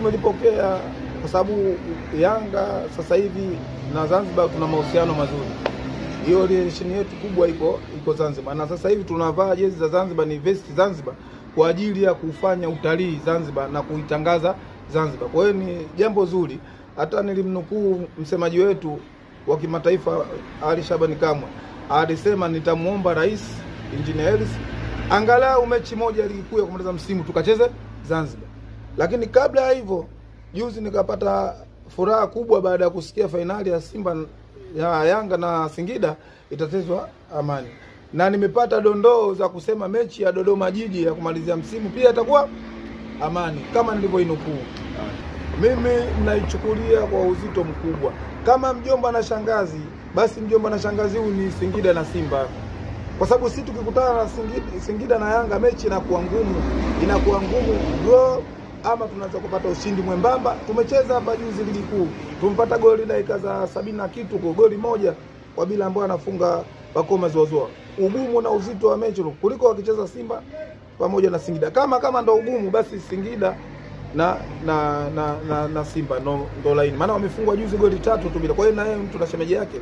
tumelipokea kwa sababu Yanga sasa hivi na Zanzibar tuna mahusiano mazuri. Hiyo relation yetu kubwa iko Zanzibar. Na sasa hivi tunavaa jezi za Zanzibar, ni vest Zanzibar kwa ajili ya kufanya utalii Zanzibar na kuitangaza Zanzibar. Kwa hiyo ni jambo zuri. Hata nilimnukuu msemaji wetu wa kimataifa Ali Shabani Kamwe, alisema nitamuomba Rais Engineer Hersi angalau mechi moja ligi kuu ya kumaliza msimu tukacheze Zanzibar. Lakini kabla ya hivyo, juzi nikapata furaha kubwa baada ya kusikia fainali ya Simba ya Yanga na Singida itatezwa Amani. Na nimepata dondoo za kusema mechi ya Dodoma Jiji ya kumalizia msimu pia itakuwa Amani kama nilivyoinukuu. Mimi naichukulia kwa uzito mkubwa. Kama mjomba na shangazi, basi mjomba na shangazi huyu ni Singida na Simba. Kwa sababu sisi tukikutana na Singida na Yanga mechi inakuwa ngumu, draw ama tunaweza kupata ushindi mwembamba. Tumecheza hapa juzi ligi kuu, tumpata goli dakika za 70 na kitu, goli moja kwa bila, ambao anafunga Bakoma Zozoa. Ugumu na uzito wa mechi kuliko wakicheza Simba pamoja na Singida. Kama ndo ugumu, basi Singida na Simba ndo laini. Maana wamefungwa juzi goli 3 tu bila. Kwa hiyo na yeye mtu na shemeji yake.